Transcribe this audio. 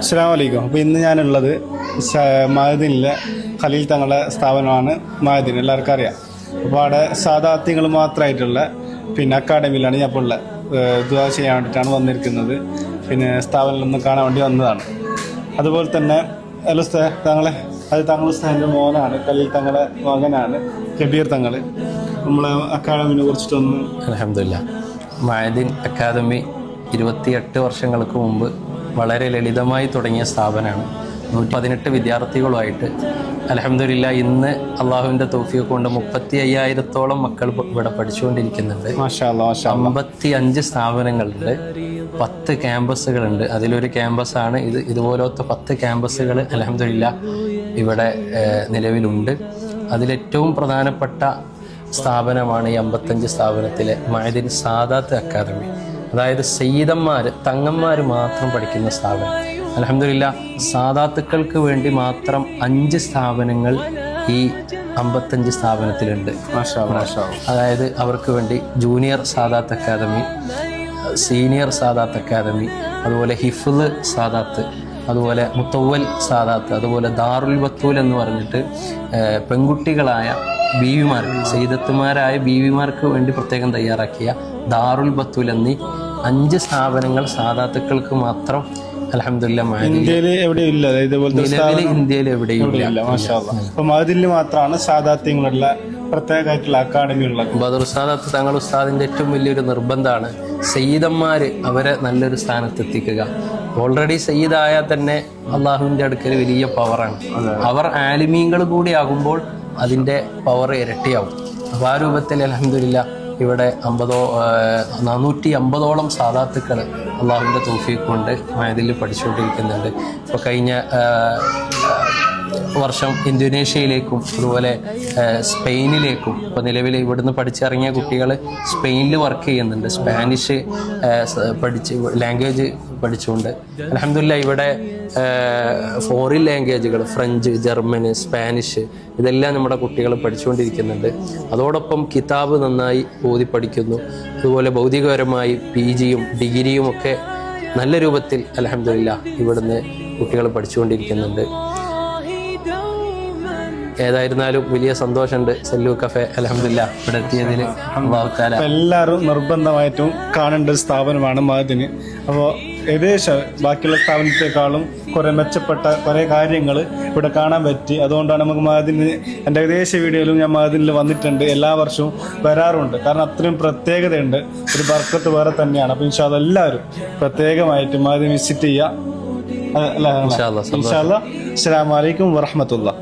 അസ്സലാമു അലൈക്കും. അപ്പോൾ ഇന്ന് ഞാനുള്ളത് മഅദിനിലെ ഖലീൽ തങ്ങളുടെ സ്ഥാപനമാണ് മഅദിൻ, എല്ലാവർക്കും അറിയാം. അപ്പോൾ അവിടെ സാദാത്യങ്ങൾ മാത്രമായിട്ടുള്ള അക്കാഡമിയിലാണ് ഞാൻ ഇപ്പോൾ ഉള്ളത്. ദുആ ചെയ്യാൻ വേണ്ടിയിട്ടാണ് വന്നിരിക്കുന്നത്. സ്ഥാപനം ഒന്ന് കാണാൻ വേണ്ടി വന്നതാണ്. അതുപോലെ തന്നെ അല്ല തങ്ങൾ ഉസ്താദിൻ്റെ മോനാണ്, ഖലീൽ തങ്ങളുടെ മകനാണ് കബീർ തങ്ങൾ. നമ്മളെ അക്കാഡമിനെ കുറിച്ചിട്ടൊന്ന്. അൽഹംദുലില്ലാ, മഅദിൻ അക്കാദമി 28 വർഷങ്ങൾക്ക് മുമ്പ് വളരെ ലളിതമായി തുടങ്ങിയ സ്ഥാപനമാണ്. 118 വിദ്യാർത്ഥികളുമായിട്ട് അൽഹംദുലില്ലാ ഇന്ന് അള്ളാഹുവിൻ്റെ തൗഫീഖ് കൊണ്ട് 35,000-ഓളം മക്കൾ ഇവിടെ പഠിച്ചുകൊണ്ടിരിക്കുന്നുണ്ട്. 55 സ്ഥാപനങ്ങളുണ്ട്, 10 ക്യാമ്പസുകളുണ്ട്. അതിലൊരു ക്യാമ്പസാണ് ഇത്. ഇതുപോലത്തെ 10 ക്യാമ്പസുകൾ അൽഹംദുലില്ലാ ഇവിടെ നിലവിലുണ്ട്. അതിലേറ്റവും പ്രധാനപ്പെട്ട സ്ഥാപനമാണ് ഈ 55 സ്ഥാപനത്തിലെ മഅദിൻ സാദാത്ത് അക്കാദമി. അതായത് സയ്യിദന്മാർ, തങ്ങന്മാർ മാത്രം പഠിക്കുന്ന സ്ഥാപനം. അൽഹംദുലില്ലാ സാദാത്തുക്കൾക്ക് വേണ്ടി മാത്രം 5 സ്ഥാപനങ്ങൾ ഈ 55 സ്ഥാപനത്തിലുണ്ട്. അതായത് അവർക്ക് വേണ്ടി junior Saadat academy, senior Saadat academy, അതുപോലെ ഹിഫ്ള് സാദാത്ത്, അതുപോലെ മുത്തവ്വൽ സാദാത്ത്, അതുപോലെ ദാറുൽ ബത്തൂൽ എന്ന് പറഞ്ഞിട്ട് പെൺകുട്ടികളായ ബീവിമാർക്ക്, സയ്യിദത്തുമാരായ ബീവിമാർക്ക് വേണ്ടി പ്രത്യേകം തയ്യാറാക്കിയ ദാറുൽ ബത്തൂൽ എന്നീ 5 സ്ഥാപനങ്ങൾ സാദാത്തുക്കൾക്ക് മാത്രം അൽഹംദുലില്ലാ ഇന്ത്യയിൽ എവിടെയില്ല. ഇന്ത്യയിൽ എവിടെയില്ല. മഅദിനിൽ മാത്രമാണ് സാദാത്യങ്ങളുള്ള പ്രത്യേകമായിട്ടുള്ള അക്കാഡമി ഉള്ളത്. ബദർ സാദാത്ത് തങ്ങൾ ഉസ്താദിന്റെ ഏറ്റവും വലിയൊരു നിർബന്ധമാണ് സയ്യിദന്മാര് അവരെ നല്ലൊരു സ്ഥാനത്തെത്തിക്കുക. ഓൾറെഡി സയ്യിദായാൽ തന്നെ അള്ളാഹുവിന്റെ അടുക്കൽ വലിയ പവറാണ്. അവർ ആലിമീങ്ങൾ കൂടി ആകുമ്പോൾ അതിന്റെ പവർ ഇരട്ടിയാവും. അപ്പോൾ ആ രൂപത്തിൽ അൽഹംദുലില്ലാ ഇവിടെ 450-ഓളം സാദാത്തുക്കൾ അള്ളാഹുവിൻ്റെ തൗഫീഖ് കൊണ്ട് മഅദിനിൽ പഠിച്ചുകൊണ്ടിരിക്കുന്നുണ്ട്. ഇപ്പോൾ കഴിഞ്ഞ വർഷം ഇന്തോനേഷ്യയിലേക്കും അതുപോലെ സ്പെയിനിലേക്കും, ഇപ്പോൾ നിലവിൽ ഇവിടുന്ന് പഠിച്ചിറങ്ങിയ കുട്ടികൾ സ്പെയിനിൽ വർക്ക് ചെയ്യുന്നുണ്ട്. സ്പാനിഷ് ലാംഗ്വേജ് പഠിച്ചുകൊണ്ട് അൽഹംദുലില്ലാ ഇവിടെ ഫോറിൻ ലാംഗ്വേജുകൾ ഫ്രഞ്ച്, ജർമ്മന്, സ്പാനിഷ് ഇതെല്ലാം നമ്മുടെ കുട്ടികൾ പഠിച്ചുകൊണ്ടിരിക്കുന്നുണ്ട്. അതോടൊപ്പം കിതാബ് നന്നായി ഓതി പഠിക്കുന്നു. അതുപോലെ ഭൗതികപരമായി PGയും ഡിഗ്രിയും ഒക്കെ നല്ല രൂപത്തിൽ അൽഹംദുലില്ലാ ഇവിടുന്ന് കുട്ടികൾ പഠിച്ചുകൊണ്ടിരിക്കുന്നുണ്ട്. ഏതായിരുന്നാലും വലിയ സന്തോഷമുണ്ട് സെല്ലു കഫേ അൽഹംദുലില്ലാ ഇവിടെ എത്തിയതിൽ. എല്ലാവരും നിർബന്ധമായിട്ടും കാണേണ്ട ഒരു സ്ഥാപനമാണ് മഅദിന്. അപ്പോൾ ഏകദേശം ബാക്കിയുള്ള സ്ഥാപനത്തെക്കാളും കുറേ മെച്ചപ്പെട്ട കുറേ കാര്യങ്ങൾ ഇവിടെ കാണാൻ പറ്റി. അതുകൊണ്ടാണ് നമുക്ക് മഅദിന്, എൻ്റെ ഏകദേശ വീഡിയോയിലും ഞാൻ മഅദിനിൽ വന്നിട്ടുണ്ട്, എല്ലാ വർഷവും വരാറുണ്ട്. കാരണം അത്രയും പ്രത്യേകതയുണ്ട്, ഒരു ബർക്കത്ത് വേറെ തന്നെയാണ്. അപ്പോൾ ഇൻഷാ അല്ലാഹ് എല്ലാവരും പ്രത്യേകമായിട്ട് മഅദിൻ വിസിറ്റ് ചെയ്യുക. ഇൻഷാ അല്ലാഹ്. അസ്സലാമു അലൈക്കും വറഹ്മത്തുള്ളാഹി.